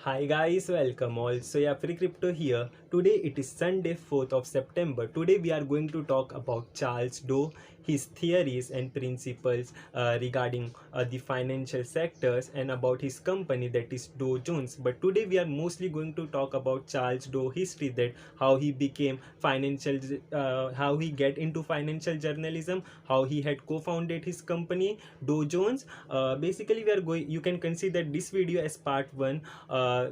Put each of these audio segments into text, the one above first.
Hi guys, welcome all. So yeah, Free Crypto here. Today it is Sunday, 4th of September. Today we are going to talk about Charles Dow, his theories and principles regarding the financial sectors, and about his company, that is Dow Jones. But today we are mostly going to talk about Charles Dow history, that how he became how he get into financial journalism, how he had co-founded his company Dow Jones. Basically we are going, you can consider this video as part 1.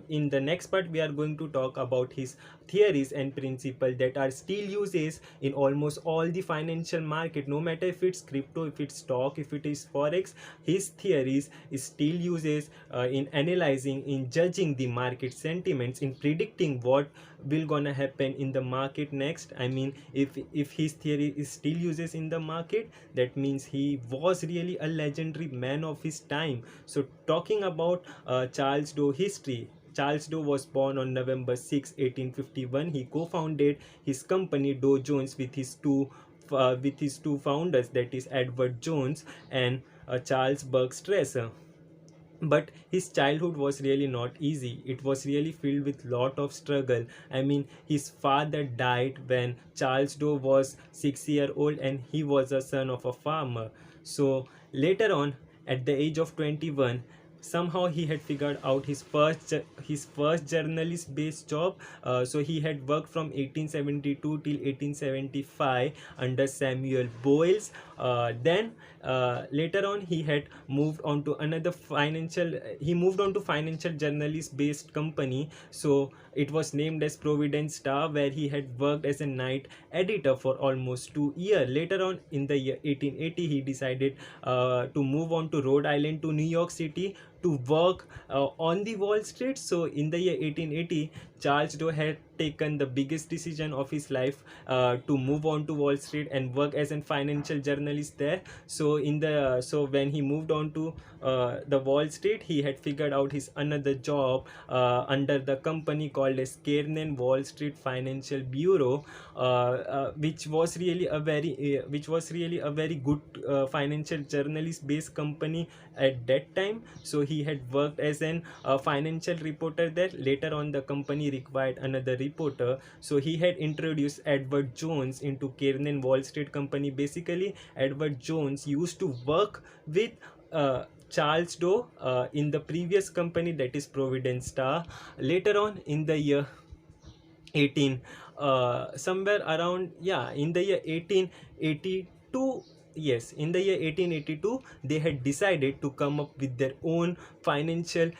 In the next part we are going to talk about his theories and principles that are still uses in almost all the financial market, no matter if it's crypto, if it's stock, if it is forex. His theories is still uses in analyzing, in judging the market sentiments, in predicting what will gonna happen in the market next. I mean, if his theory is still uses in the market, that means he was really a legendary man of his time. So talking about Charles Dow history. Charles Dow was born on November 6, 1851. He co-founded his company Dow Jones with his two founders, that is Edward Jones and Charles Burke Stresser. But his childhood was really not easy. It was really filled with lot of struggle. I mean, his father died when Charles Dow was 6 year old, and he was a son of a farmer. So later on, at the age of 21, somehow he had figured out his first journalist based job. So he had worked from 1872 till 1875 under Samuel Boyles. Then later on he had moved on to financial journalist based company. So it was named as Providence Star, where he had worked as a night editor for almost 2 years. Later on in the year 1880, he decided to move on to Rhode Island to New York City to work on the Wall Street. So in the year 1880, Charles Dow had taken the biggest decision of his life, to move on to Wall Street and work as a financial journalist there. So when he moved on to the Wall Street, he had figured out his another job under the company called as Kearney Wall Street Financial Bureau, which was really a very good financial journalist based company at that time. So he had worked as an financial reporter there. Later on, the company required another reporter, so he had introduced Edward Jones into Kearney Wall Street company. Basically, Edward Jones used to work with Charles Dow in the previous company, that is Providence Star. Later on in the year 18 somewhere around, yeah, in the year 1882, yes, in the year 1882, they had decided to come up with their own financial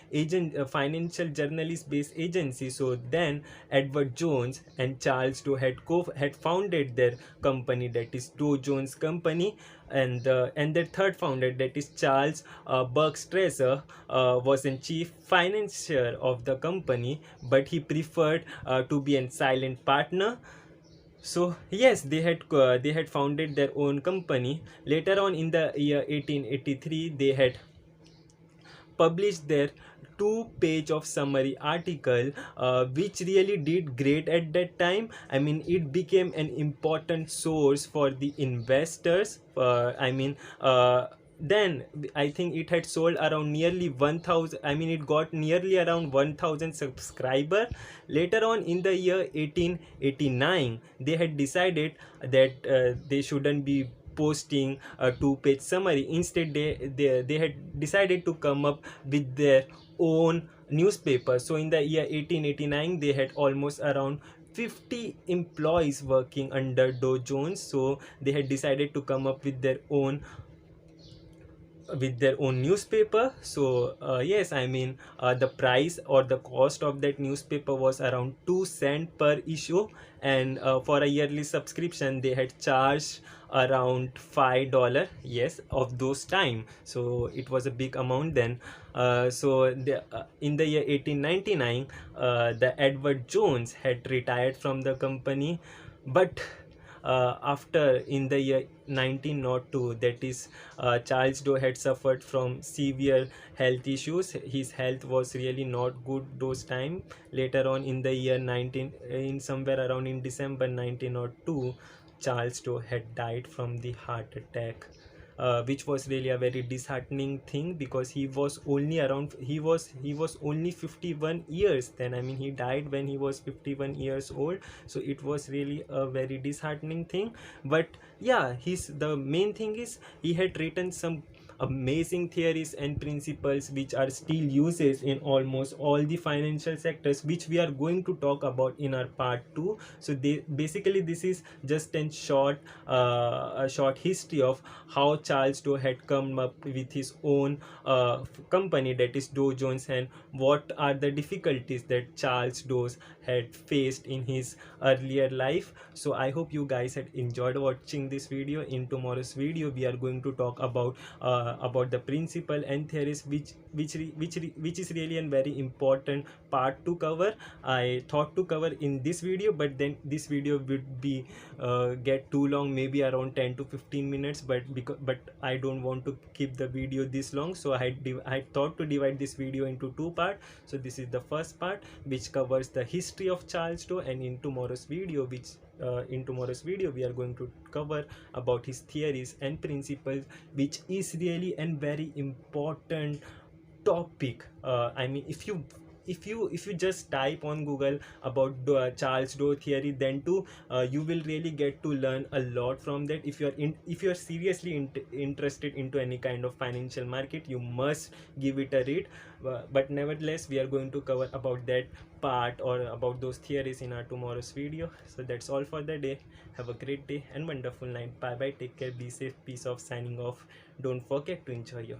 journalist based agency. So then Edward Jones and Charles Dow had founded their company, that is Dow Jones Company. And their third founder, that is Charles Burke Stresser, was in chief financier of the company, but he preferred to be a silent partner. So yes, they had founded their own company. Later on in the year 1883, they had published their two-page of summary article, which really did great at that time. I mean, it became an important source for the investors. Then I think it had sold around nearly 1000. I mean, it got nearly around 1000 subscriber. Later on in the year 1889, they had decided that they shouldn't be posting a two-page summary. Instead, they had decided to come up with their own newspaper. So in the year 1889, they had almost around 50 employees working under Dow Jones. So they had decided to come up with their own newspaper. So yes, I mean, the price or the cost of that newspaper was around 2 cents per issue, and for a yearly subscription they had charged around $5, yes, of those time. So it was a big amount then. In the year 1899, the Edward Jones had retired from the company. But after, in the year 1902, that is, Charles Dow had suffered from severe health issues. His health was really not good those time. Later on in the year 19 in somewhere around in December 1902, Charles Dow had died from the heart attack. which was really a very disheartening thing, because he was only around he was only 51 years then. I mean, he died when he was 51 years old, so it was really a very disheartening thing. But yeah, the main thing is he had written some amazing theories and principles which are still uses in almost all the financial sectors, which we are going to talk about in our part 2. So basically this is just a short history of how Charles Dow had come up with his own company, that is Dow Jones, and what are the difficulties that Charles Dow had faced in his earlier life. So I hope you guys had enjoyed watching this video. In tomorrow's video we are going to talk about the principle and theories which is really a very important part to cover. I thought to cover in this video, but then this video would be get too long, maybe around 10 to 15 minutes, but I don't want to keep the video this long, so I thought to divide this video into two parts. So this is the first part, which covers the history of Charles Dow, and in tomorrow's video we are going to cover about his theories and principles, which is really a very important topic. I mean, if you just type on Google about Charles Dow theory, then too you will really get to learn a lot from that. If you are seriously interested into any kind of financial market, you must give it a read. But nevertheless, we are going to cover about that part or about those theories in our tomorrow's video. So that's all for the day. Have a great day and wonderful night. Bye bye, take care, be safe, peace off, signing off. Don't forget to enjoy your